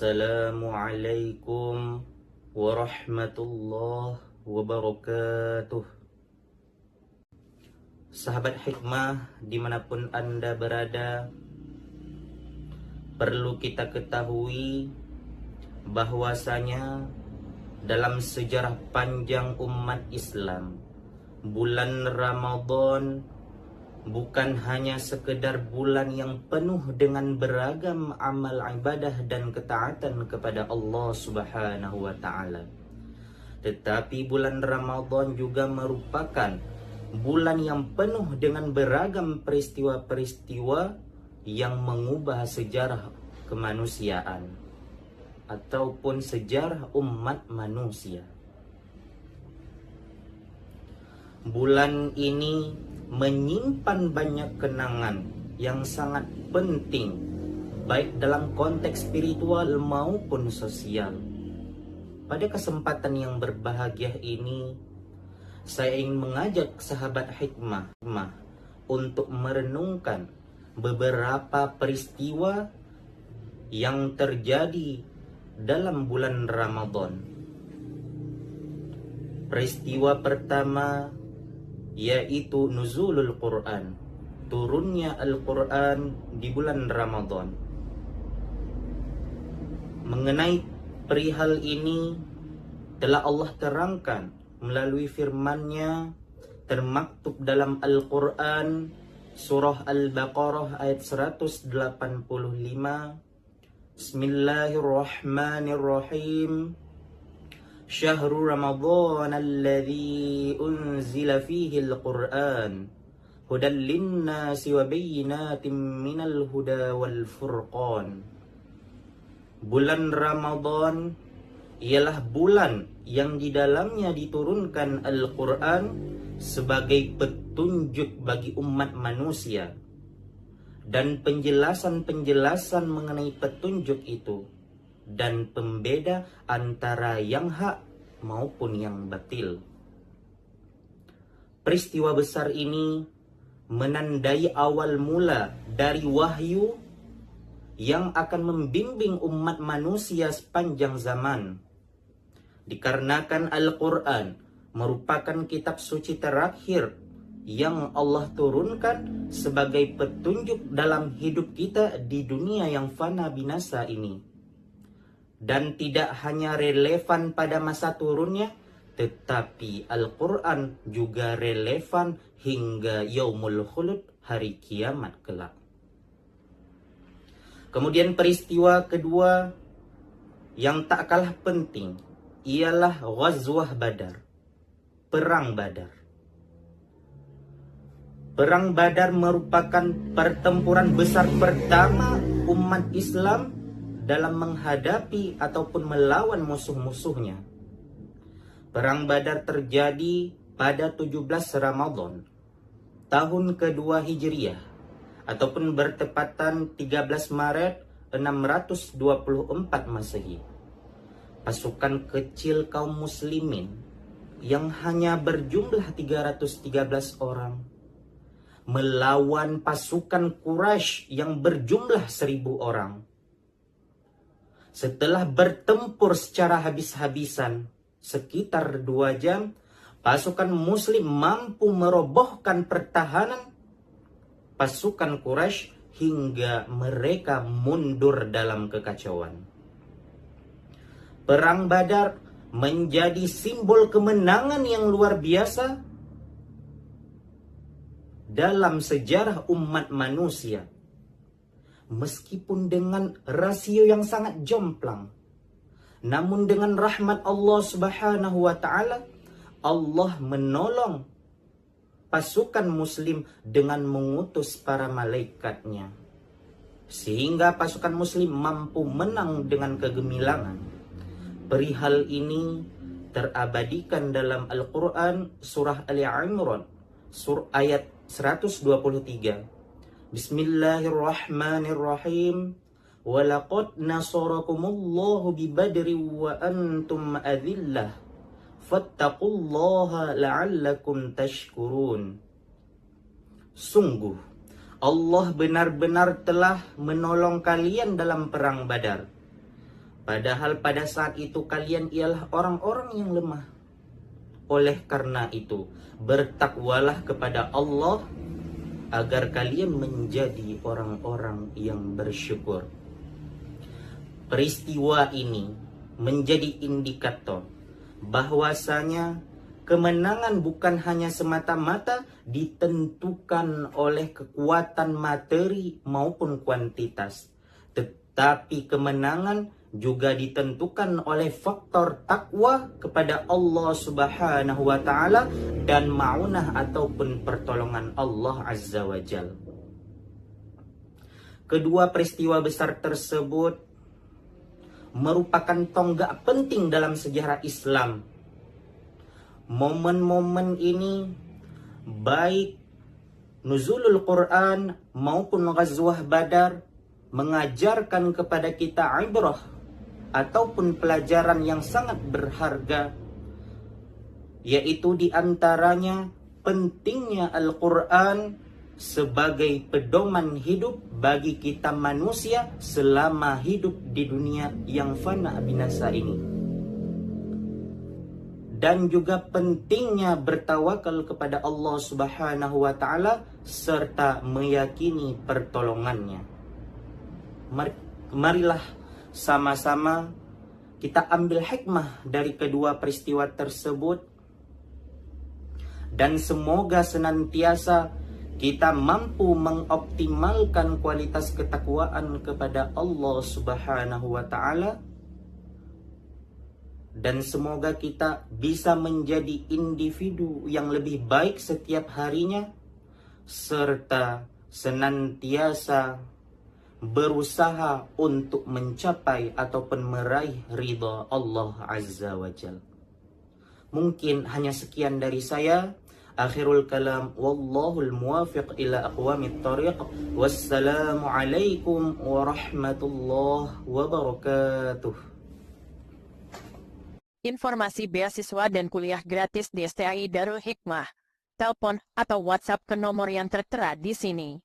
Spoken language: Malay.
Assalamualaikum warahmatullahi wabarakatuh. Sahabat hikmah dimanapun Anda berada, perlu kita ketahui bahwasanya dalam sejarah panjang umat Islam, bulan Ramadan bukan hanya sekedar bulan yang penuh dengan beragam amal ibadah dan ketaatan kepada Allah Subhanahu wa taala. Tetapi bulan Ramadan juga merupakan bulan yang penuh dengan beragam peristiwa-peristiwa yang mengubah sejarah kemanusiaan ataupun sejarah umat manusia. Bulan ini menyimpan banyak kenangan yang sangat penting, baik dalam konteks spiritual maupun sosial. Pada kesempatan yang berbahagia ini, saya ingin mengajak sahabat hikmah untuk merenungkan beberapa peristiwa yang terjadi dalam bulan Ramadan. Peristiwa pertama yaitu nuzulul Quran, turunnya Al-Quran di bulan Ramadan. Mengenai perihal ini telah Allah terangkan melalui firman-Nya termaktub dalam Al-Quran surah Al-Baqarah ayat 185. Bismillahirrahmanirrahim. Syahrul Ramadhan alladzi unzila fihi al-Qur'an hudan linnasi wa bayyinatin minal huda wal furqan. Bulan Ramadan ialah bulan yang di dalamnya diturunkan Al-Qur'an sebagai petunjuk bagi umat manusia dan penjelasan-penjelasan mengenai petunjuk itu dan pembeda antara yang hak maupun yang batil. Peristiwa besar ini menandai awal mula dari wahyu yang akan membimbing umat manusia sepanjang zaman. Dikarenakan Al-Quran merupakan kitab suci terakhir yang Allah turunkan sebagai petunjuk dalam hidup kita di dunia yang fana binasa ini. Dan tidak hanya relevan pada masa turunnya, tetapi Al-Quran juga relevan hingga yaumul khulud, hari kiamat kelak. Kemudian peristiwa kedua yang tak kalah penting ialah Ghazwah Badar, Perang Badar. Perang Badar merupakan pertempuran besar pertama umat Islam dalam menghadapi ataupun melawan musuh-musuhnya. Perang Badar terjadi pada 17 Ramadan tahun kedua Hijriah ataupun bertepatan 13 Maret 624 Masehi. Pasukan kecil kaum muslimin yang hanya berjumlah 313 orang melawan pasukan Quraisy yang berjumlah 1000 orang. Setelah bertempur secara habis-habisan sekitar 2 jam, pasukan muslim mampu merobohkan pertahanan pasukan Quraisy hingga mereka mundur dalam kekacauan. Perang Badar menjadi simbol kemenangan yang luar biasa dalam sejarah umat manusia. Meskipun dengan rasio yang sangat jomplang, namun dengan rahmat Allah Subhanahu wa taala, Allah menolong pasukan muslim dengan mengutus para malaikatnya, sehingga pasukan muslim mampu menang dengan kegemilangan. Perihal ini terabadikan dalam Al-Quran surah Ali Imran ayat 123. Bismillahirrahmanirrahim. Walaqad nasarakumullahu bibadri wa antum adillah fattaqullaha la'allakum tashkurun. Sungguh Allah benar-benar telah menolong kalian dalam perang Badar Padahal pada saat itu kalian ialah orang-orang yang lemah. Oleh karena itu, bertakwalah kepada Allah agar kalian menjadi orang-orang yang bersyukur. Peristiwa ini menjadi indikator bahwasanya kemenangan bukan hanya semata-mata ditentukan oleh kekuatan materi maupun kuantitas, tetapi kemenangan juga ditentukan oleh faktor takwa kepada Allah Subhanahu wa taala dan maunah ataupun pertolongan Allah Azza wa Jalla. Kedua peristiwa besar tersebut merupakan tonggak penting dalam sejarah Islam. Momen-momen ini baik nuzulul Quran maupun ghazwah Badar mengajarkan kepada kita ibrah ataupun pelajaran yang sangat berharga, yaitu diantaranya pentingnya Al-Quran sebagai pedoman hidup bagi kita manusia selama hidup di dunia yang fana binasa ini. Dan juga pentingnya bertawakal kepada Allah Subhanahu wa taala serta meyakini pertolongannya. Marilah sama-sama kita ambil hikmah dari kedua peristiwa tersebut, dan semoga senantiasa kita mampu mengoptimalkan kualitas ketakwaan kepada Allah Subhanahu wa taala, dan semoga kita bisa menjadi individu yang lebih baik setiap harinya serta senantiasa berusaha untuk mencapai ataupun meraih ridha Allah Azza wa Jalla. Mungkin hanya sekian dari saya. Akhirul kalam, wallahul muwafiq ila aqwamit thariq. Wassalamu alaikum warahmatullahi wabarakatuh. Informasi beasiswa dan kuliah gratis di STAI Darul Hikmah. Telepon atau WhatsApp ke nomor yang tertera di sini.